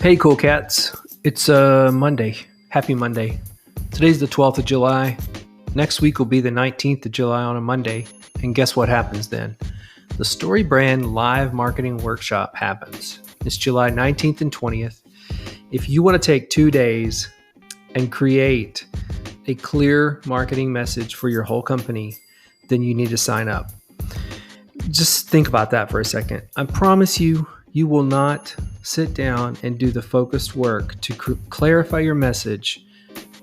Hey, cool cats. It's Monday. Happy Monday. Today's the 12th of July. Next week will be the 19th of July on a Monday. And guess what happens then? The StoryBrand live marketing workshop happens. It's July 19th and 20th. If you want to take 2 days and create a clear marketing message for your whole company, then you need to sign up. Just think about that for a second. I promise you, you will not sit down and do the focused work to clarify your message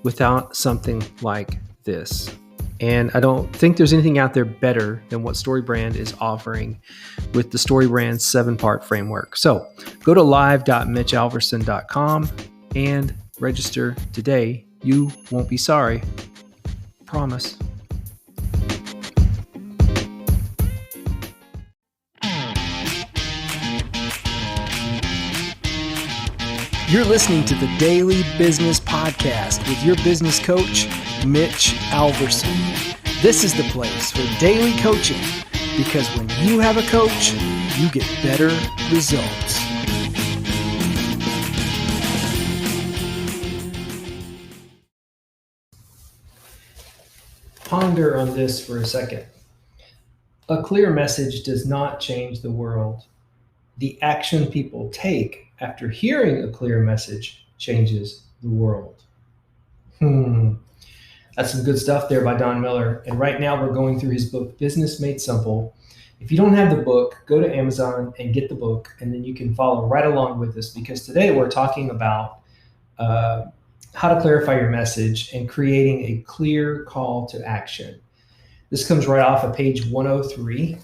without something like this. And I don't think there's anything out there better than what StoryBrand is offering with the StoryBrand 7-part framework. So go to live.mitchalverson.com and register today. You won't be sorry. Promise. You're listening to the Daily Business Podcast with your business coach, Mitch Alverson. This is the place for daily coaching because when you have a coach, you get better results. Ponder on this for a second. A clear message does not change the world. The action people take after hearing a clear message changes the world. That's some good stuff there by Don Miller. And right now we're going through his book, Business Made Simple. If you don't have the book, go to Amazon and get the book, and then you can follow right along with us because today we're talking about how to clarify your message and creating a clear call to action. This comes right off of page 103.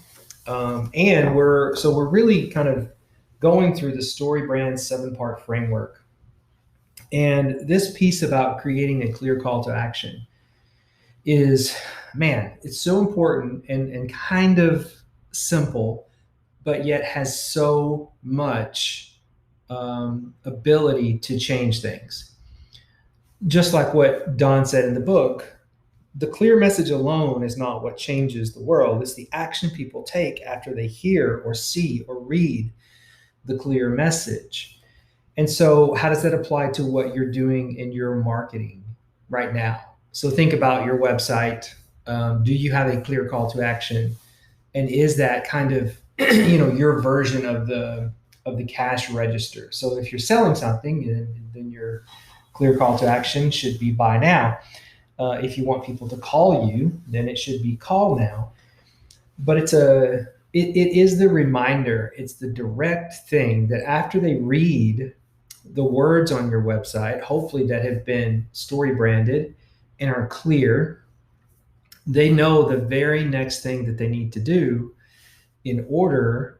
And we're really kind of going through the StoryBrand 7-part framework. And this piece about creating a clear call to action is, it's so important and kind of simple, but yet has so much ability to change things. Just like what Don said in the book, the clear message alone is not what changes the world. It's the action people take after they hear or see or read the clear message. And so how does that apply to what you're doing in your marketing right now? So think about your website. Do you have a clear call to action? And is that kind of, your version of the cash register? So if you're selling something, then your clear call to action should be buy now. If you want people to call you, then it should be call now. But it is the reminder, it's the direct thing that after they read the words on your website, hopefully that have been story branded and are clear, they know the very next thing that they need to do in order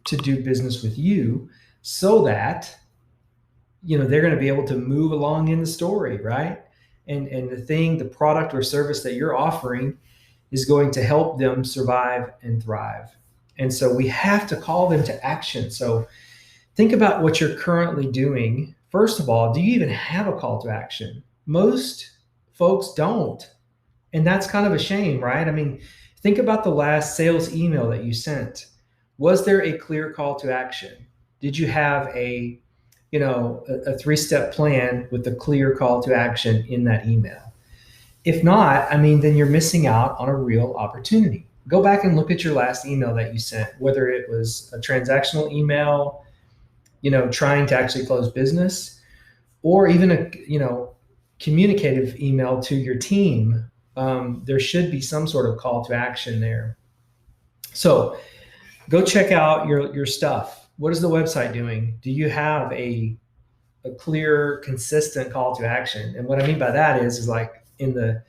to do business with you so that, they're going to be able to move along in the story, right? And the product or service that you're offering is going to help them survive and thrive. And so we have to call them to action. So think about what you're currently doing. First of all, do you even have a call to action? Most folks don't. And that's kind of a shame, right? I mean, think about the last sales email that you sent. Was there a clear call to action? Did you have a 3-step plan with a clear call to action in that email? If not, then you're missing out on a real opportunity. Go back and look at your last email that you sent, whether it was a transactional email, trying to actually close business, or even a, communicative email to your team. There should be some sort of call to action there. So go check out your stuff. What is the website doing? Do you have a clear, consistent call to action? And what I mean by that is like in the,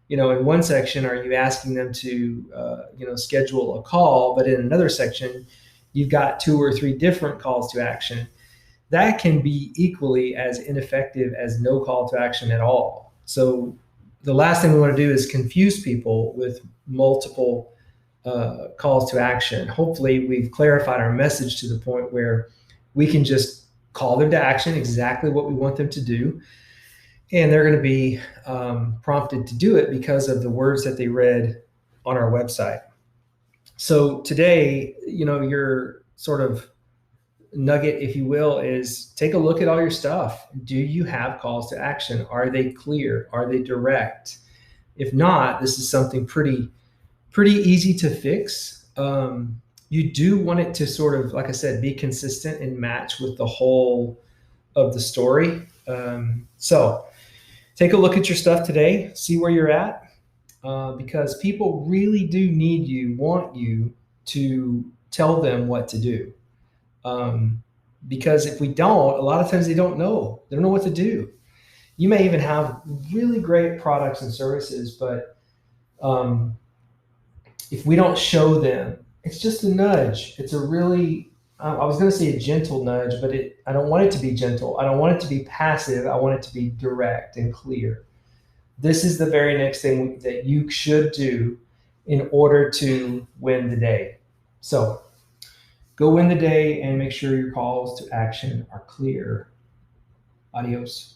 in one section, are you asking them to, schedule a call? But in another section, you've got 2 or 3 different calls to action. That can be equally as ineffective as no call to action at all. So the last thing we want to do is confuse people with multiple calls to action. Hopefully we've clarified our message to the point where we can just call them to action, exactly what we want them to do. And they're going to be prompted to do it because of the words that they read on our website. So today, you're sort of nugget, if you will, is take a look at all your stuff. Do you have calls to action? Are they clear? Are they direct? If not, this is something pretty easy to fix. You do want it to sort of, like I said, be consistent and match with the whole of the story. So take a look at your stuff today, see where you're at, because people really do need you, want you to tell them what to do. Because if we don't, a lot of times they don't know what to do. You may even have really great products and services, but if we don't show them, it's just a nudge. It's a really, I was going to say a gentle nudge, but I don't want it to be gentle. I don't want it to be passive. I want it to be direct and clear. This is the very next thing that you should do in order to win the day. So go win the day and make sure your calls to action are clear. Adios.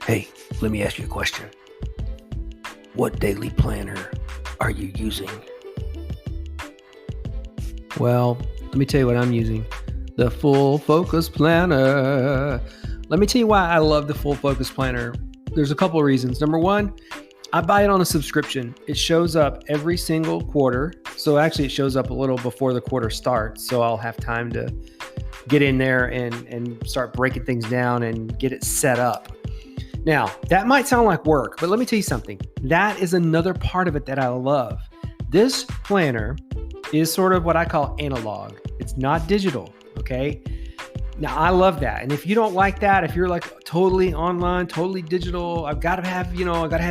Hey, let me ask you a question. What daily planner are you using? Well, let me tell you what I'm using. The Full Focus Planner. Let me tell you why I love the Full Focus Planner. There's a couple of reasons. Number one, I buy it on a subscription. It shows up every single quarter. So actually it shows up a little before the quarter starts. So I'll have time to get in there and start breaking things down and get it set up. Now, that might sound like work, but let me tell you something. That is another part of it that I love. This planner is sort of what I call analog. It's not digital, okay? Now, I love that. And if you don't like that, if you're like totally online, totally digital, I've got to have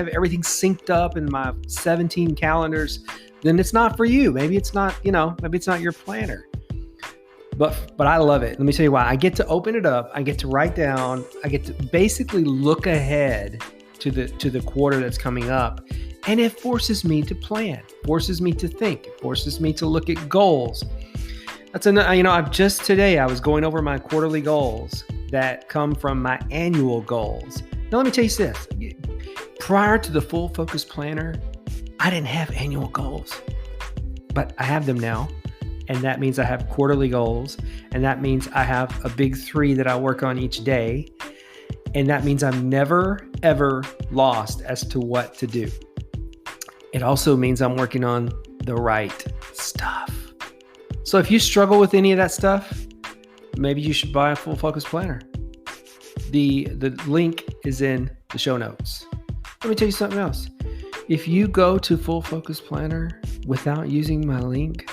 everything synced up in my 17 calendars, then it's not for you. Maybe it's not your planner. But I love it. Let me tell you why. I get to open it up. I get to write down. I get to basically look ahead to the quarter that's coming up. And it forces me to plan, forces me to think, forces me to look at goals. Today I was going over my quarterly goals that come from my annual goals. Now, let me tell you this. Prior to the Full Focus Planner, I didn't have annual goals, but I have them now. And that means I have quarterly goals. And that means I have a big 3 that I work on each day. And that means I'm never, ever lost as to what to do. It also means I'm working on the right stuff. So if you struggle with any of that stuff, maybe you should buy a Full Focus Planner. The link is in the show notes. Let me tell you something else. If you go to Full Focus Planner without using my link,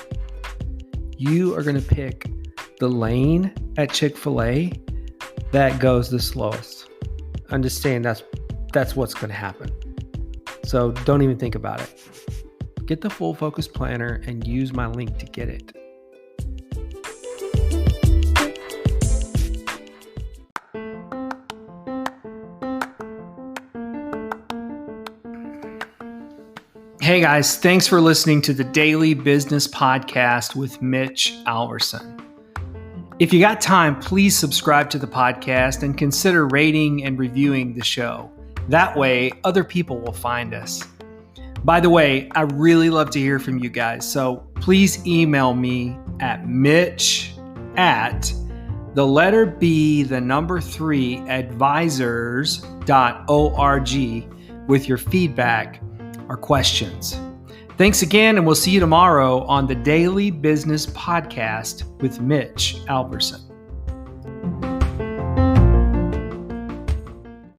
you are going to pick the lane at Chick-fil-A that goes the slowest. Understand that's what's going to happen. So don't even think about it. Get the Full Focus Planner and use my link to get it. Hey guys, thanks for listening to the Daily Business Podcast with Mitch Alverson. If you got time, please subscribe to the podcast and consider rating and reviewing the show. That way, other people will find us. By the way, I really love to hear from you guys, so please email me at mitch@3advisors.org with your feedback or questions. Thanks again, and we'll see you tomorrow on the Daily Business Podcast with Mitch Alverson.